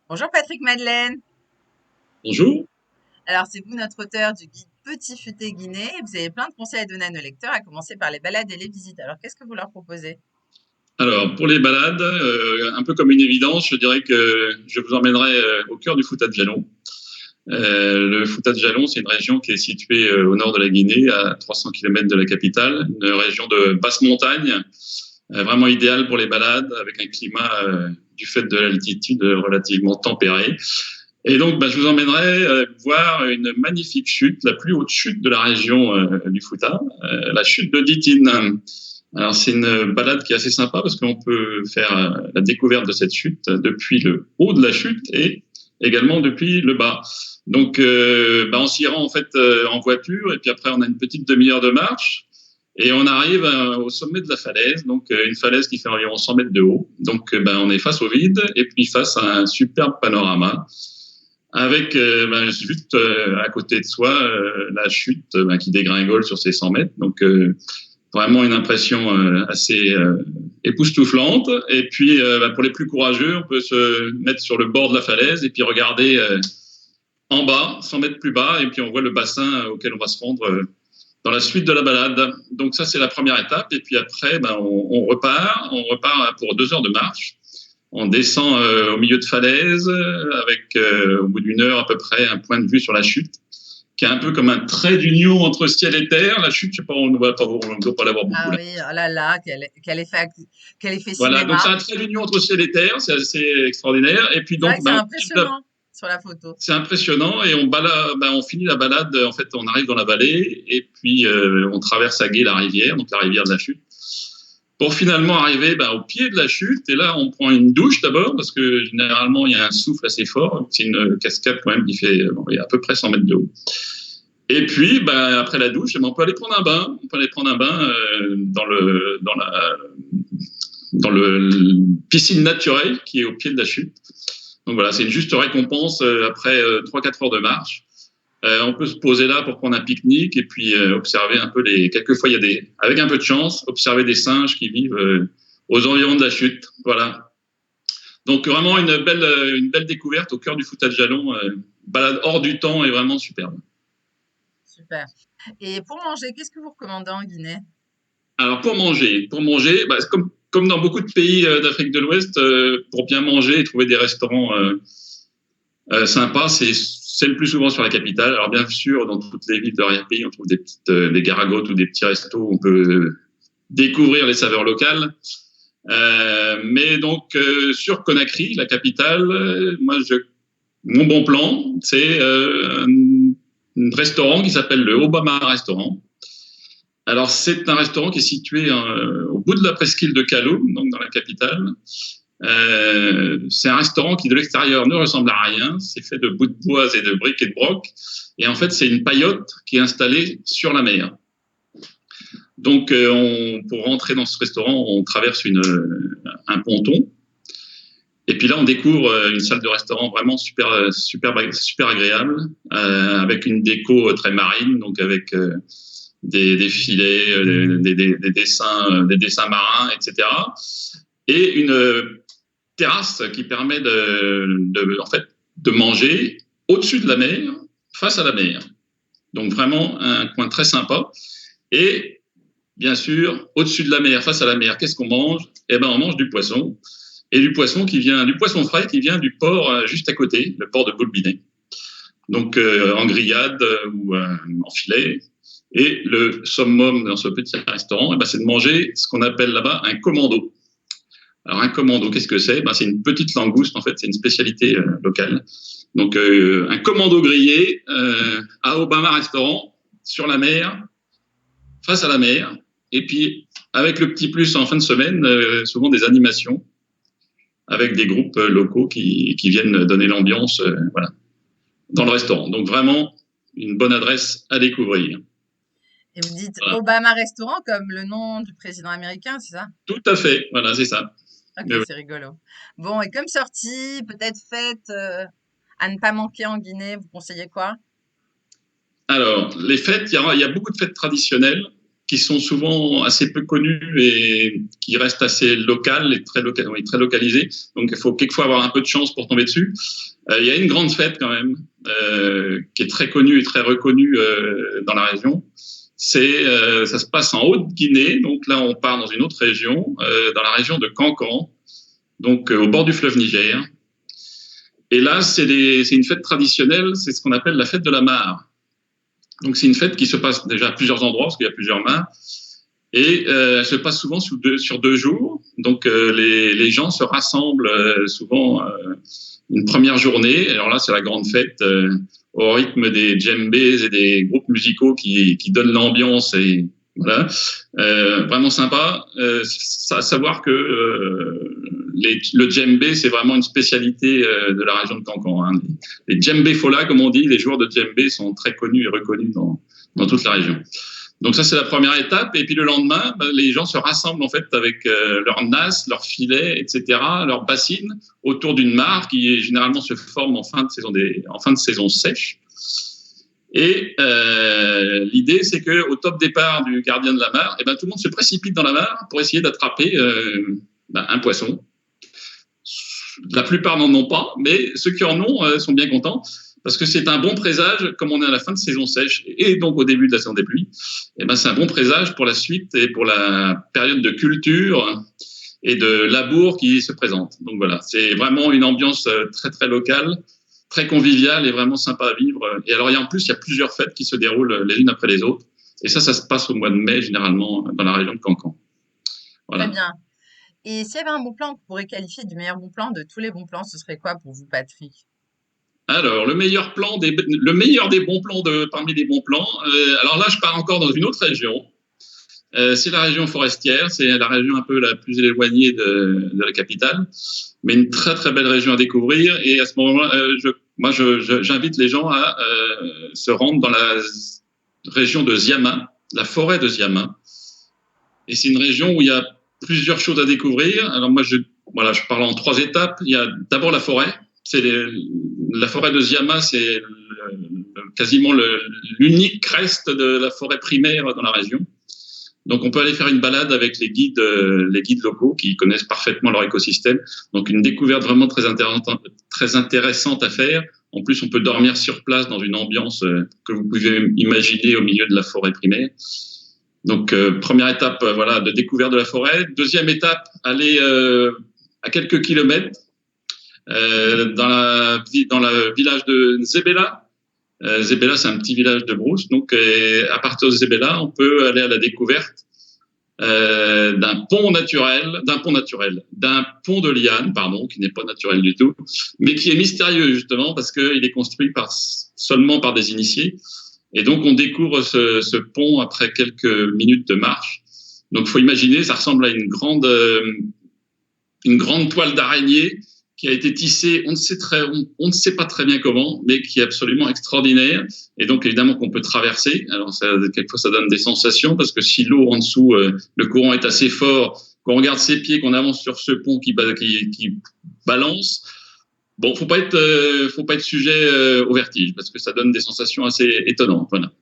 Bonjour Patrick Madeleine. Bonjour. Alors c'est vous notre auteur du guide Petit Futé Guinée et vous avez plein de conseils à donner à nos lecteurs, à commencer par les balades et les visites. Alors qu'est-ce que vous leur proposez? Alors, pour les balades, un peu comme une évidence, je dirais que je vous emmènerai au cœur du Fouta de Jalon. Le Fouta de Jalon, c'est une région qui est située au nord de la Guinée, à 300 km de la capitale, une région de basse montagne, vraiment idéale pour les balades, avec un climat du fait de l'altitude relativement tempéré. Et donc, je vous emmènerai voir une magnifique chute, la plus haute chute de la région du Fouta, la chute de Ditine. Alors, c'est une balade qui est assez sympa parce qu'on peut faire la découverte de cette chute depuis le haut de la chute et également depuis le bas. Donc, on s'y rend en fait en voiture et puis après, on a une petite demi-heure de marche et on arrive au sommet de la falaise, donc une falaise qui fait environ 100 mètres de haut. Donc, on est face au vide et puis face à un superbe panorama avec juste à côté de soi la chute qui dégringole sur ces 100 mètres. Donc, vraiment une impression assez époustouflante. Et puis, pour les plus courageux, on peut se mettre sur le bord de la falaise et puis regarder en bas, 100 mètres plus bas, et puis on voit le bassin auquel on va se rendre dans la suite de la balade. Donc ça, c'est la première étape. Et puis après, on repart pour 2 heures de marche. On descend au milieu de falaise avec, au bout d'une heure à peu près, un point de vue sur la chute qui est un peu comme un trait d'union entre ciel et terre. La chute, je sais pas, on ne doit pas l'avoir beaucoup Ah là. oui, oh là là, quel effet Voilà, donc cinéma. c'est un trait d'union entre ciel et terre, c'est assez extraordinaire. Et puis C'est vrai donc, que c'est impressionnant sur la photo. c'est impressionnant et on finit la balade. En fait, on arrive dans la vallée et puis on traverse à gué la rivière, donc la rivière de la chute, pour finalement arriver au pied de la chute. Et là, on prend une douche d'abord parce que généralement il y a un souffle assez fort. C'est une cascade quand même qui fait il y a à peu près 100 mètres de haut. Et puis, après la douche, on peut aller prendre un bain. On peut aller prendre un bain dans le piscine naturelle qui est au pied de la chute. Donc voilà, c'est une juste récompense après 3-4 heures de marche. On peut se poser là pour prendre un pique-nique et puis observer un peu les. Quelquefois, il y a des, avec un peu de chance, observer des singes qui vivent aux environs de la chute. Voilà. Donc vraiment une belle découverte au cœur du Fouta de Jalon. Balade hors du temps et vraiment superbe. Super. Et pour manger, qu'est-ce que vous recommandez en Guinée? Alors pour manger, comme dans beaucoup de pays d'Afrique de l'Ouest, pour bien manger et trouver des restaurants sympas, c'est le plus souvent sur la capitale. Alors bien sûr, dans toutes les villes de l'arrière-pays, on trouve des garagotes ou des petits restos où on peut découvrir les saveurs locales. Mais donc sur Conakry, la capitale, mon bon plan, c'est un restaurant qui s'appelle le Obama Restaurant. Alors, c'est un restaurant qui est situé au bout de la presqu'île de Kaloum, donc dans la capitale. C'est un restaurant qui, de l'extérieur, ne ressemble à rien. C'est fait de bouts de bois et de briques et de broc. Et en fait, c'est une paillote qui est installée sur la mer. Donc, pour rentrer dans ce restaurant, on traverse un ponton. Et puis là, on découvre une salle de restaurant vraiment super agréable, avec une déco très marine, donc avec des filets, des dessins marins, etc. Et une terrasse qui permet en fait, de manger au-dessus de la mer, face à la mer. Donc vraiment un coin très sympa. Et bien sûr, au-dessus de la mer, face à la mer, qu'est-ce qu'on mange? Eh ben, on mange du poisson. Et du poisson frais qui vient du port juste à côté, le port de Boulbinet. Donc en grillade ou en filet. Et le summum dans ce petit restaurant, c'est de manger ce qu'on appelle là-bas un commando. Alors un commando, qu'est-ce que c'est? C'est une petite langouste, en fait, c'est une spécialité locale. Donc un commando grillé à Obama Restaurant, sur la mer, face à la mer. Et puis avec le petit plus en fin de semaine, souvent des animations avec des groupes locaux qui viennent donner l'ambiance voilà, dans le restaurant. Donc vraiment une bonne adresse à découvrir. Et vous dites Voilà. Obama Restaurant comme le nom du président américain, c'est ça? Tout à fait, voilà, c'est ça. Ok, Mais oui. c'est rigolo. Bon, et comme sortie, peut-être fête à ne pas manquer en Guinée, vous conseillez quoi? Alors, les fêtes, il y a beaucoup de fêtes traditionnelles. qui sont souvent assez peu connus et qui restent assez locales et très localisés. Donc, il faut quelquefois avoir un peu de chance pour tomber dessus. Il y a une grande fête quand même, qui est très connue et très reconnue dans la région. Ça se passe en Haute-Guinée. Donc là, on part dans une autre région, dans la région de Kankan, donc au bord du fleuve Niger. Et là, c'est une fête traditionnelle, c'est ce qu'on appelle la fête de la mare. Donc, c'est une fête qui se passe déjà à plusieurs endroits, parce qu'il y a plusieurs mares. Et elle se passe souvent sur 2 jours. Donc, les gens se rassemblent souvent une première journée. Alors là, c'est la grande fête au rythme des djembés et des groupes musicaux qui donnent l'ambiance. Et voilà, vraiment sympa. À savoir que le djembé, c'est vraiment une spécialité de la région de Kankan. Hein. Les djembé fola, comme on dit, les joueurs de djembé sont très connus et reconnus dans toute la région. Donc ça, c'est la première étape. Et puis le lendemain, les gens se rassemblent en fait avec leurs nasses, leurs filets, etc., leurs bassines autour d'une mare qui généralement se forme en fin de saison sèche. Et l'idée, c'est que au top départ du gardien de la mare, tout le monde se précipite dans la mare pour essayer d'attraper un poisson. La plupart n'en ont pas, mais ceux qui en ont sont bien contents parce que c'est un bon présage, comme on est à la fin de saison sèche et donc au début de la saison des pluies, c'est un bon présage pour la suite et pour la période de culture et de labour qui se présente. Donc voilà, c'est vraiment une ambiance très très locale, très conviviale et vraiment sympa à vivre. Et alors en plus, il y a plusieurs fêtes qui se déroulent les unes après les autres. Et ça se passe au mois de mai généralement dans la région de Kankan. Voilà. Très bien. Et s'il y avait un bon plan qu'on pourrait qualifier du meilleur bon plan de tous les bons plans, ce serait quoi pour vous, Patrick? Alors, le meilleur des bons plans parmi les bons plans. Alors là, je pars encore dans une autre région. C'est la région forestière. C'est la région un peu la plus éloignée de la capitale, mais une très très belle région à découvrir. Et à ce moment-là, j'invite les gens à se rendre dans la région de Ziama, la forêt de Ziama. Et c'est une région où il y a plusieurs choses à découvrir. Alors moi, je parle en 3 étapes. Il y a d'abord la forêt. La forêt de Ziama, c'est quasiment l'unique reste de la forêt primaire dans la région. Donc, on peut aller faire une balade avec les guides locaux qui connaissent parfaitement leur écosystème. Donc, une découverte vraiment très intéressante à faire. En plus, on peut dormir sur place dans une ambiance que vous pouvez imaginer au milieu de la forêt primaire. Donc, première étape, de découverte de la forêt. Deuxième étape, aller à quelques kilomètres dans le village de Zébéla. Zébéla, c'est un petit village de brousse. Donc, à partir de Zébéla, on peut aller à la découverte d'un pont de liane, qui n'est pas naturel du tout, mais qui est mystérieux justement parce qu'il est construit seulement par des initiés. Et donc, on découvre ce pont après quelques minutes de marche. Donc, faut imaginer, ça ressemble à une grande toile d'araignée qui a été tissée, on ne sait pas très bien comment, mais qui est absolument extraordinaire. Et donc, évidemment, qu'on peut traverser. Alors, quelquefois, ça donne des sensations, parce que si l'eau en dessous, le courant est assez fort, qu'on regarde ses pieds, qu'on avance sur ce pont qui balance, bon, faut pas être sujet au vertige, parce que ça donne des sensations assez étonnantes. Voilà.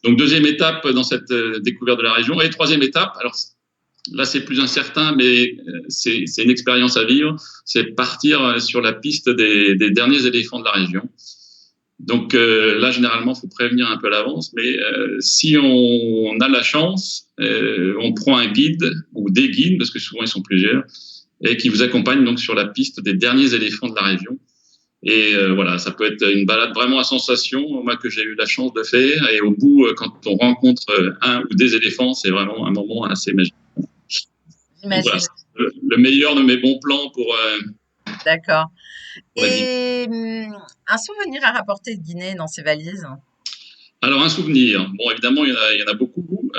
Donc, deuxième étape dans cette découverte de la région. Et troisième étape, alors, là, c'est plus incertain, mais c'est une expérience à vivre. C'est partir sur la piste des derniers éléphants de la région. Donc là, généralement, il faut prévenir un peu à l'avance. Mais si on a la chance, on prend un guide ou des guides, parce que souvent ils sont plusieurs, et qui vous accompagnent donc sur la piste des derniers éléphants de la région. Et ça peut être une balade vraiment à sensation, moi que j'ai eu la chance de faire. Et au bout, quand on rencontre un ou des éléphants, c'est vraiment un moment assez magique. Voilà, le meilleur de mes bons plans pour. D'accord. Et un souvenir à rapporter de Guinée dans ces valises? Alors, un souvenir. Bon, évidemment, il y en a beaucoup.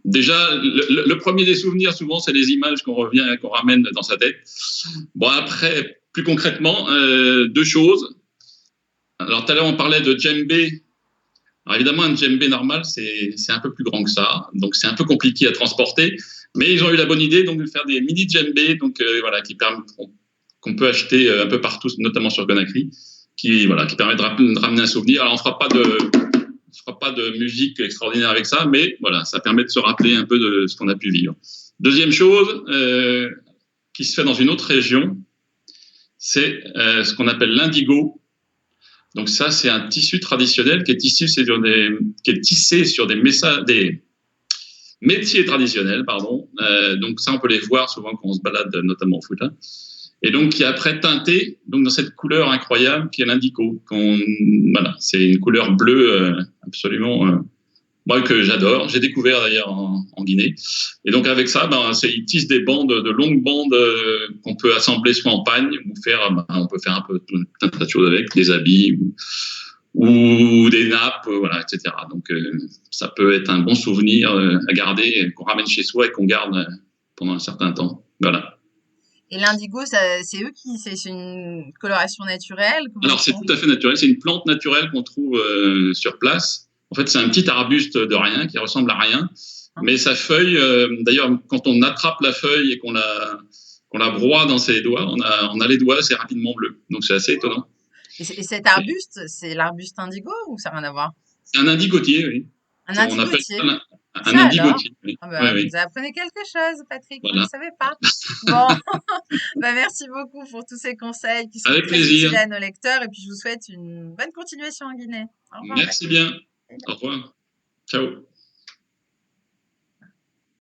Déjà, le premier des souvenirs, souvent, c'est les images qu'on ramène dans sa tête. Bon, après, plus concrètement, 2 choses. Alors, tout à l'heure, on parlait de djembé. Alors, évidemment, un djembé normal, c'est un peu plus grand que ça. Donc, c'est un peu compliqué à transporter. Mais ils ont eu la bonne idée donc, de faire des mini djembés qui permettront qu'on peut acheter un peu partout, notamment sur Conakry, qui permet de ramener un souvenir. Alors, on ne fera fera pas de musique extraordinaire avec ça, mais voilà, ça permet de se rappeler un peu de ce qu'on a pu vivre. Deuxième chose qui se fait dans une autre région, c'est ce qu'on appelle l'indigo. Donc ça, c'est un tissu traditionnel qui est tissé sur des métiers traditionnels, pardon. Donc ça, on peut les voir souvent quand on se balade, notamment au foot. Hein. Et donc qui est après teinté donc dans cette couleur incroyable qui est l'indigo. Voilà, c'est une couleur bleue absolument moi que j'adore. J'ai découvert d'ailleurs en Guinée. Et donc avec ça, ils tissent des bandes, de longues bandes qu'on peut assembler soit en pagne ou faire. On peut faire un peu plein de choses avec, des habits ou des nappes, voilà, etc. Donc ça peut être un bon souvenir à garder, qu'on ramène chez soi et qu'on garde pendant un certain temps. Voilà. Et l'indigo, c'est c'est une coloration naturelle que vous Alors c'est tout à fait naturel, c'est une plante naturelle qu'on trouve sur place. En fait, c'est un petit arbuste de rien qui ressemble à rien, mais sa feuille, d'ailleurs, quand on attrape la feuille et qu'on la broie dans ses doigts, on a les doigts assez rapidement bleus. Donc c'est assez étonnant. Et cet arbuste, c'est l'arbuste indigo ou ça n'a rien à voir? C'est un indigotier, oui. Un On appelle indigotier. ça un Ça alors? indigotier. Oui. Ah Oui, bah, oui. vous apprenez quelque chose, Patrick, moi je Voilà. ne savais pas. Bon, bah, merci beaucoup pour tous ces conseils qui sont Avec très utiles plaisir. à nos lecteurs et puis je vous souhaite une bonne continuation en Guinée. Au revoir, Merci Patrick. bien. Au revoir. Ciao.